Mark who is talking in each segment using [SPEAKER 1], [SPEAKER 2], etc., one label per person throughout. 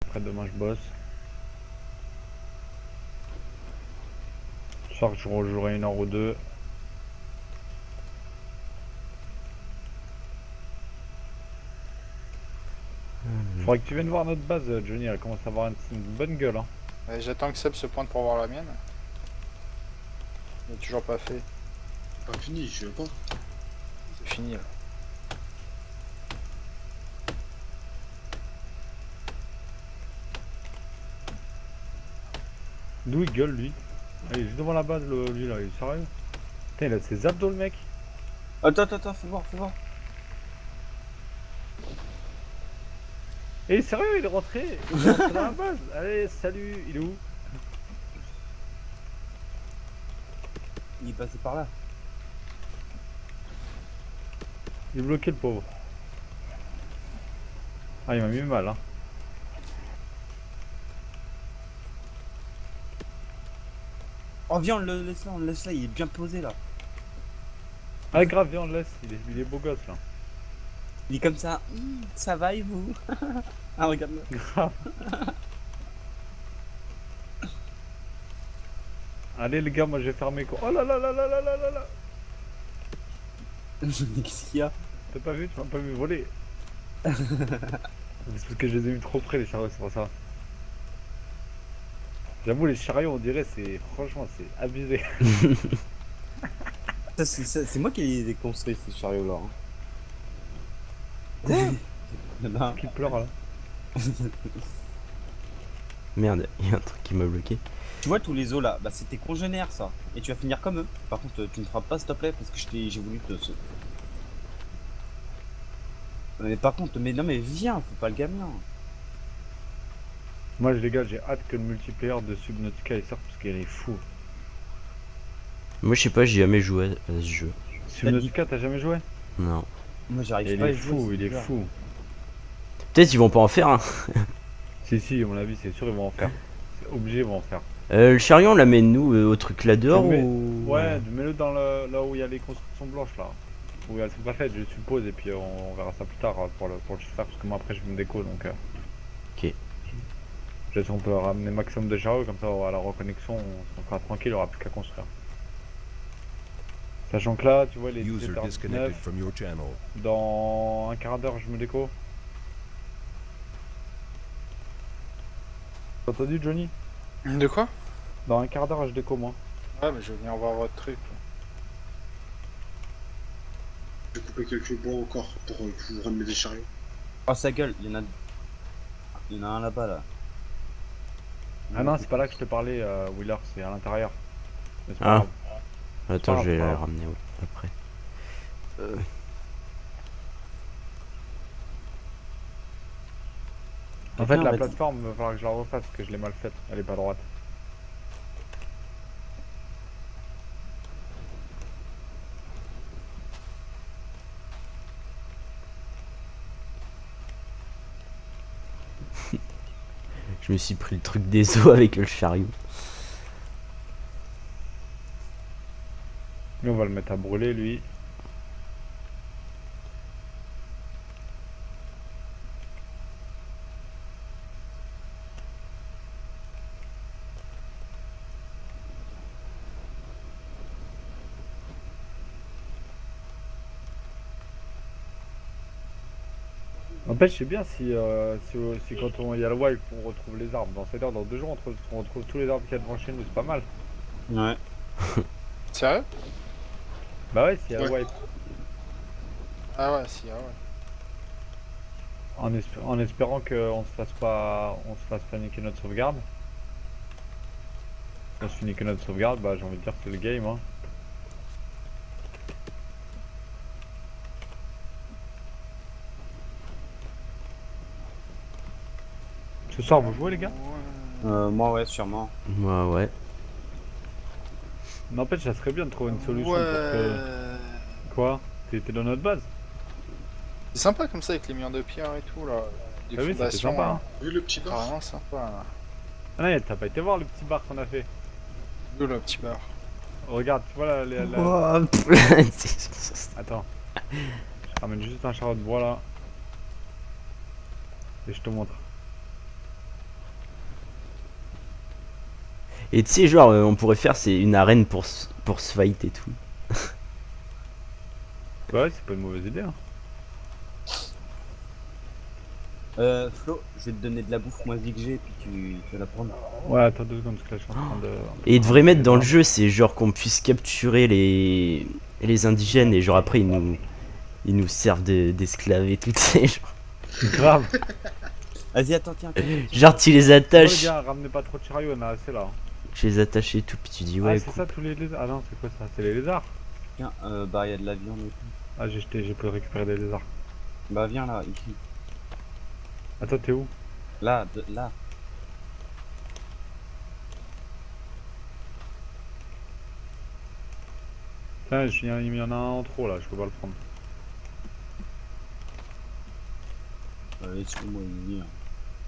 [SPEAKER 1] après demain je bosse. Ce soir je rejouerai 1 heure ou deux. Faudrait que tu viennes voir notre base, Johnny, elle commence à avoir une bonne gueule. Hein.
[SPEAKER 2] J'attends que Seb se pointe pour voir la mienne. Il n'est toujours pas fait.
[SPEAKER 3] Pas fini, je veux pas.
[SPEAKER 2] C'est fini là.
[SPEAKER 1] D'où il gueule lui? Ah, il est juste devant la base lui là, il est sérieux? Putain, il a ses abdos le mec.
[SPEAKER 4] Attends, fais voir, fais voir.
[SPEAKER 1] Eh sérieux, il est rentré dans la base. Allez, salut, il est où?
[SPEAKER 4] Il est passé par là.
[SPEAKER 1] Il est bloqué le pauvre. Ah, il m'a mis mal hein.
[SPEAKER 4] Oh viens, on le laisse là, il est bien posé là.
[SPEAKER 1] Ah grave, viens on le laisse, il est beau gosse là.
[SPEAKER 4] Il est comme ça. Ça va et vous? Ah regarde-le.
[SPEAKER 1] Grave. Allez les gars, moi je vais faire mes cours. Oh là là là là là là là là.
[SPEAKER 4] Qu'est-ce qu'il y a?
[SPEAKER 1] T'as pas vu? Tu m'as pas vu voler. C'est parce que je les ai eu trop près les chariots, c'est pour ça. J'avoue les chariots on dirait c'est... Franchement c'est abusé.
[SPEAKER 4] C'est moi qui les ai construits ces chariots là. Non.
[SPEAKER 1] Qui pleure là.
[SPEAKER 5] Merde, il y a un truc qui m'a bloqué.
[SPEAKER 4] Tu vois tous les os là, bah c'est tes congénères ça. Et tu vas finir comme eux. Par contre tu me frappes pas s'il te plaît parce que j'ai voulu te... Mais par contre, mais non mais viens, faut pas le gamin.
[SPEAKER 1] Moi les gars j'ai hâte que le multiplayer de Subnautica il sorte parce qu'il est fou.
[SPEAKER 5] Moi je sais pas, j'ai jamais joué à ce jeu.
[SPEAKER 1] Subnautica t'as jamais joué?
[SPEAKER 5] Non.
[SPEAKER 4] Moi j'arrive
[SPEAKER 1] Il
[SPEAKER 4] pas à
[SPEAKER 1] est
[SPEAKER 4] y jouer,
[SPEAKER 1] fou,
[SPEAKER 4] c'est
[SPEAKER 1] il est
[SPEAKER 4] bizarre.
[SPEAKER 1] fou.
[SPEAKER 5] Peut-être ils vont pas en faire un.
[SPEAKER 1] Si, à mon avis, c'est sûr, ils vont en faire. C'est obligé, ils vont en faire.
[SPEAKER 5] Le chariot on l'amène nous au truc là dehors
[SPEAKER 1] Tu le mets-
[SPEAKER 5] ou...
[SPEAKER 1] Ouais, mets-le dans là où il y a les constructions blanches là. Où elles sont pas faites, je suppose, et puis on verra ça plus tard pour le faire, parce que moi après je me déco donc.
[SPEAKER 5] Ok.
[SPEAKER 1] Je sais on peut ramener maximum de chariots, comme ça à la reconnexion on sera tranquille, il n'y aura plus qu'à construire. Sachant que là, tu vois, les
[SPEAKER 6] User
[SPEAKER 1] 17h19,
[SPEAKER 6] disconnected from your channel.
[SPEAKER 1] dans un quart d'heure je me déco. T'as entendu Johnny?
[SPEAKER 2] De quoi?
[SPEAKER 1] Dans un quart d'heure je déco moi.
[SPEAKER 2] Ouais, mais je vais venir voir votre truc.
[SPEAKER 3] Je vais couper quelques bois encore pour pouvoir ramener des chariots.
[SPEAKER 4] Oh sa gueule, il y en a un là-bas là.
[SPEAKER 1] Ah non, c'est pas là que je te parlais, Wheeler, c'est à l'intérieur. Mais c'est pas
[SPEAKER 5] Ah.
[SPEAKER 1] grave.
[SPEAKER 5] Attends,
[SPEAKER 1] Ah,
[SPEAKER 5] je vais
[SPEAKER 1] ah.
[SPEAKER 5] la ramener après.
[SPEAKER 1] En fait, la
[SPEAKER 4] Quelqu'un va
[SPEAKER 1] plateforme, il va falloir que je la refasse parce que je l'ai mal faite, elle est pas droite.
[SPEAKER 5] Je me suis pris le truc des eaux avec le chariot.
[SPEAKER 1] Lui, on va le mettre à brûler, lui. En fait, je sais bien si quand il y a le wipe, on retrouve les arbres. C'est-à-dire, dans 2 jours, on retrouve tous les arbres qu'il y a devant chez nous, c'est pas mal.
[SPEAKER 4] Ouais.
[SPEAKER 2] Sérieux?
[SPEAKER 1] Bah ouais, s'il y a le
[SPEAKER 3] Ouais.
[SPEAKER 1] wipe.
[SPEAKER 2] Ah ouais, si, ah ouais.
[SPEAKER 1] En espérant qu'on se fasse pas niquer notre sauvegarde. Si on se fait niquer notre sauvegarde, bah j'ai envie de dire que c'est le game. Hein. Ce soir, vous jouez, les gars?
[SPEAKER 4] Moi ouais, sûrement.
[SPEAKER 5] Moi ouais.
[SPEAKER 1] N'empêche, ça serait bien de trouver une solution
[SPEAKER 2] Ouais.
[SPEAKER 1] pour que... Quoi? T'es dans notre base?
[SPEAKER 2] C'est sympa comme ça avec les murs de pierre et tout là. Des
[SPEAKER 1] Ah oui, c'était
[SPEAKER 2] fondations,
[SPEAKER 1] sympa.
[SPEAKER 2] là.
[SPEAKER 1] Hein.
[SPEAKER 3] Vu le petit
[SPEAKER 2] C'est
[SPEAKER 3] bar?
[SPEAKER 2] vraiment sympa là.
[SPEAKER 1] Ah non, t'as pas été voir le petit bar qu'on a fait?
[SPEAKER 2] Où le petit bar?
[SPEAKER 1] Regarde, tu vois la...
[SPEAKER 5] Ouah,
[SPEAKER 1] Attends. Je ramène juste un chariot de bois là. Et je te montre.
[SPEAKER 5] Et tu sais, genre, on pourrait faire c'est une arène pour se fight et tout.
[SPEAKER 1] Ouais, c'est pas une mauvaise idée. Hein.
[SPEAKER 4] Flo, je vais te donner de la bouffe moisie que j'ai, puis tu vas la prendre.
[SPEAKER 1] Ouais, attends 2 secondes, parce que là, je suis en train de.
[SPEAKER 5] Et ils devraient mettre dans le jeu, c'est genre qu'on puisse capturer les indigènes et genre après ils nous servent d'esclaves et tout, tu sais.
[SPEAKER 1] Grave.
[SPEAKER 4] Vas-y, attends, tiens.
[SPEAKER 5] Genre tu les
[SPEAKER 1] Oh, les
[SPEAKER 5] attaches,
[SPEAKER 1] gars, ramenez pas trop de chariots, on a assez là.
[SPEAKER 5] tu les attaches et tout, puis tu dis
[SPEAKER 1] Ah,
[SPEAKER 5] ouais,
[SPEAKER 1] c'est
[SPEAKER 5] cool.
[SPEAKER 1] ça tous les lézards. Ah non, c'est quoi ça? C'est les lézards?
[SPEAKER 4] Tiens, bah, y a de la viande et tout.
[SPEAKER 1] Ah, j'ai pu récupérer des lézards.
[SPEAKER 4] Bah, viens là, ici.
[SPEAKER 1] Attends, t'es où?
[SPEAKER 4] Là, là.
[SPEAKER 1] Tiens, il y en a un en trop là, je peux pas le prendre.
[SPEAKER 4] Laisse-moi y venir.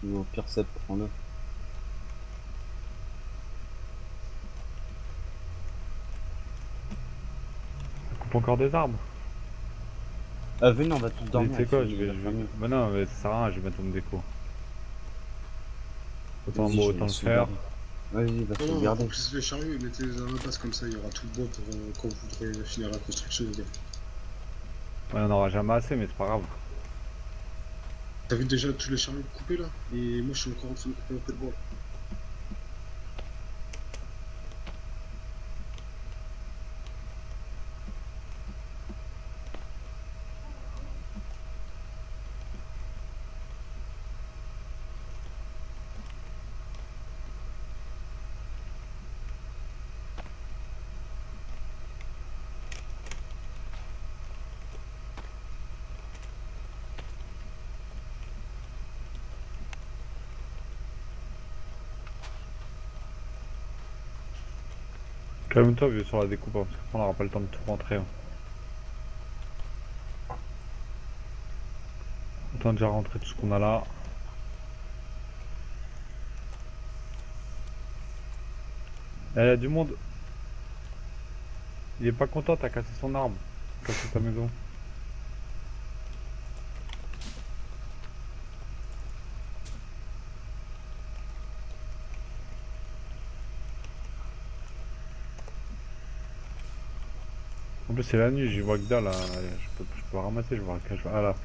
[SPEAKER 4] Ou au pire, 7, prends-le.
[SPEAKER 1] Ça coupe encore des arbres.
[SPEAKER 4] Venez, on va tous dormir.
[SPEAKER 1] Tu sais quoi,
[SPEAKER 4] ici,
[SPEAKER 1] je
[SPEAKER 4] la
[SPEAKER 1] vais.
[SPEAKER 4] famille.
[SPEAKER 1] Bah non, mais ça sert à rien, je vais mettre une déco. Autant,
[SPEAKER 4] Vas-y,
[SPEAKER 1] bon,
[SPEAKER 4] je
[SPEAKER 1] autant
[SPEAKER 4] vais
[SPEAKER 1] le faire.
[SPEAKER 4] Vas-y, va
[SPEAKER 3] Non, non, en
[SPEAKER 4] sauvegarder.
[SPEAKER 3] plus les chariots, mettez-les dans la base comme ça, il y aura tout le bois pour quand vous voudrez finir la construction, les gars.
[SPEAKER 1] Ouais, on aura jamais assez, mais c'est pas grave.
[SPEAKER 3] T'as vu déjà tous les chariots coupés là? Et moi je suis encore en train de couper un peu de bois.
[SPEAKER 1] Calme-toi, vieux, sur la découpe, hein, parce qu'on n'aura pas le temps de tout rentrer. Hein. Autant déjà rentrer tout ce qu'on a là. Il y a du monde. Il est pas content, t'as cassé son arbre. T'as cassé ta maison. En plus c'est la nuit, j'y vois que dalle là. Je peux ramasser, je vois que je... Ah là.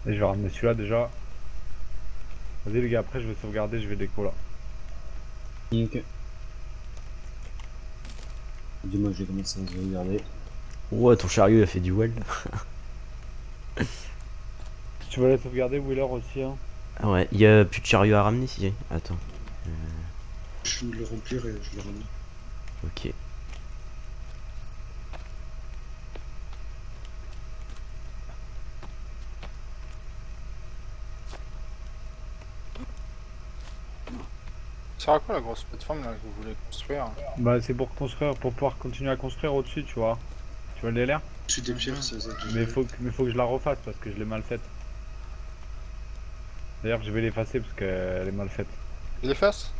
[SPEAKER 1] Et je vais ramener celui-là déjà. Vas-y les gars, après je vais sauvegarder, je vais déco là.
[SPEAKER 4] Ok. Dis-moi, j'ai commencé à regarder.
[SPEAKER 5] Ouais, ton chariot il a fait du weld.
[SPEAKER 1] Si tu veux aller sauvegarder Wheeler aussi hein.
[SPEAKER 5] Ah ouais, il y a plus de chariot à ramener si. Attends,
[SPEAKER 3] Je finis de le remplir et je le ramène.
[SPEAKER 5] ok.
[SPEAKER 2] Ça sert à quoi la grosse plateforme là que vous voulez construire?
[SPEAKER 1] Bah c'est pour construire, pour pouvoir continuer à construire au-dessus, tu vois. Tu vois le délire?
[SPEAKER 3] Je suis des pierres, ça aide.
[SPEAKER 1] Mais faut que je la refasse parce que je l'ai mal faite. D'ailleurs je vais l'effacer parce qu'elle est mal faite.
[SPEAKER 2] Je l'efface?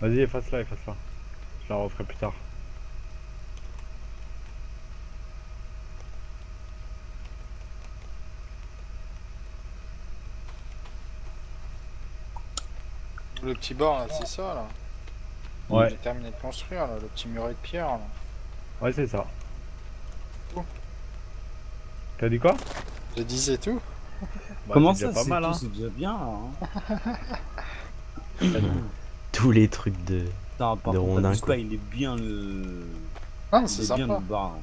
[SPEAKER 1] Vas-y efface-la, efface-la. Je la referai plus tard.
[SPEAKER 2] Le petit bord là, c'est ça là?
[SPEAKER 1] Ouais.
[SPEAKER 2] J'ai terminé de construire là, le petit muret de pierre là.
[SPEAKER 1] Ouais c'est ça.
[SPEAKER 2] Oh.
[SPEAKER 1] T'as dit quoi?
[SPEAKER 2] Je disais tout?
[SPEAKER 1] Bah,
[SPEAKER 4] Comment
[SPEAKER 1] c'est
[SPEAKER 4] ça,
[SPEAKER 1] déjà pas mal hein.
[SPEAKER 4] c'est déjà bien, hein.
[SPEAKER 5] Tous les trucs de.
[SPEAKER 4] Putain, par
[SPEAKER 5] De
[SPEAKER 4] contre,
[SPEAKER 5] rondin,
[SPEAKER 4] abuse
[SPEAKER 5] quoi.
[SPEAKER 4] pas, il est bien le...
[SPEAKER 2] Ah,
[SPEAKER 4] Il
[SPEAKER 2] c'est
[SPEAKER 4] est bien
[SPEAKER 2] sympa.
[SPEAKER 4] le bar. Hein.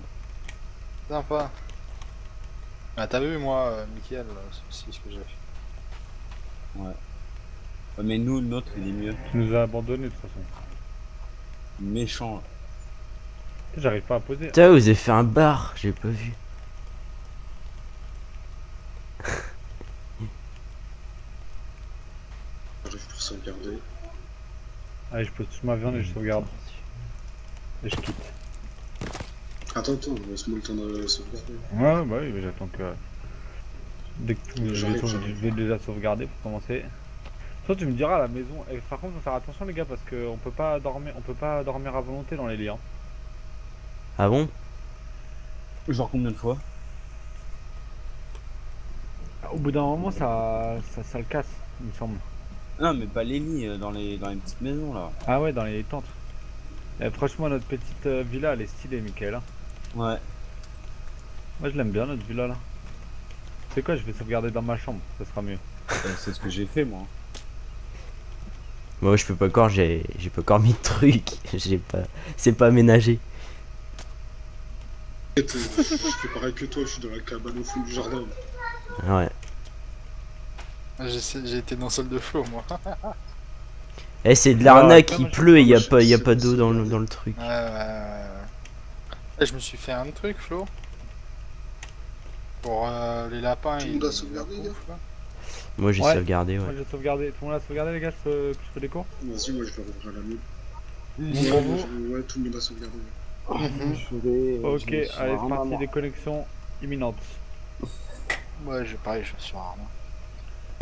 [SPEAKER 2] Sympa. Ah, t'as vu moi, Mickaël, c'est ce que j'ai fait.
[SPEAKER 4] Ouais. Ouais, mais nous, le nôtre, il est mieux.
[SPEAKER 1] Tu nous as abandonnés de toute façon.
[SPEAKER 4] Méchant.
[SPEAKER 1] J'arrive pas à poser.
[SPEAKER 5] Putain, vous avez fait un bar, j'ai pas vu.
[SPEAKER 3] J'arrive pour sauvegarder.
[SPEAKER 1] Allez je pose toute ma viande et je sauvegarde. Et je quitte.
[SPEAKER 3] Attends, laisse-moi le temps de sauvegarder.
[SPEAKER 1] Ouais bah oui mais j'attends que... Dès que tout,
[SPEAKER 3] J'arrive.
[SPEAKER 1] je vais déjà sauvegarder pour commencer. Toi tu me diras à la maison. Et par contre faut faire attention les gars parce qu'on peut pas dormir à volonté dans les lits hein.
[SPEAKER 5] Ah bon?
[SPEAKER 4] Genre combien de fois?
[SPEAKER 1] Au bout d'un moment, ça le casse, il me semble.
[SPEAKER 4] Non, mais pas les lits dans les petites maisons là.
[SPEAKER 1] Ah ouais, dans les tentes. Franchement, notre petite villa, elle est stylée, Michael, hein.
[SPEAKER 4] Ouais.
[SPEAKER 1] Moi, je l'aime bien, notre villa, là. C'est quoi, je vais sauvegarder dans ma chambre, ça sera mieux.
[SPEAKER 4] C'est ce que j'ai fait moi.
[SPEAKER 5] Moi je peux pas encore, j'ai pas encore mis de trucs. J'ai pas. C'est pas aménagé.
[SPEAKER 3] Je fais pareil que toi, je suis dans la cabane au fond du jardin.
[SPEAKER 5] Ouais.
[SPEAKER 2] J'ai été dans salle de flot, moi.
[SPEAKER 5] Eh, c'est de l'arnaque,
[SPEAKER 1] Ouais,
[SPEAKER 5] il
[SPEAKER 1] moi, je-
[SPEAKER 5] pleut et y a
[SPEAKER 3] c'est-
[SPEAKER 5] pas d'eau
[SPEAKER 3] c'est-
[SPEAKER 5] dans le truc.
[SPEAKER 2] Ouais. Eh, je me suis fait un truc, Flo. Pour les lapins
[SPEAKER 3] Tout le
[SPEAKER 2] et
[SPEAKER 3] monde a
[SPEAKER 2] la
[SPEAKER 3] sauvegardé,
[SPEAKER 2] bouffe, là.
[SPEAKER 5] Moi j'ai
[SPEAKER 1] Ouais.
[SPEAKER 5] sauvegardé,
[SPEAKER 1] Moi,
[SPEAKER 5] ouais.
[SPEAKER 1] j'ai sauvegardé. Tout le monde a sauvegardé, les gars, que je fais des cours.
[SPEAKER 3] Vas-y, moi je vais rouvrir la mienne.
[SPEAKER 1] Bon pour vous.
[SPEAKER 3] Ouais, tout le monde a sauvegardé.
[SPEAKER 1] Ok, allez, c'est parti, des connexions imminentes.
[SPEAKER 2] Ouais, pareil, je suis sur Arma.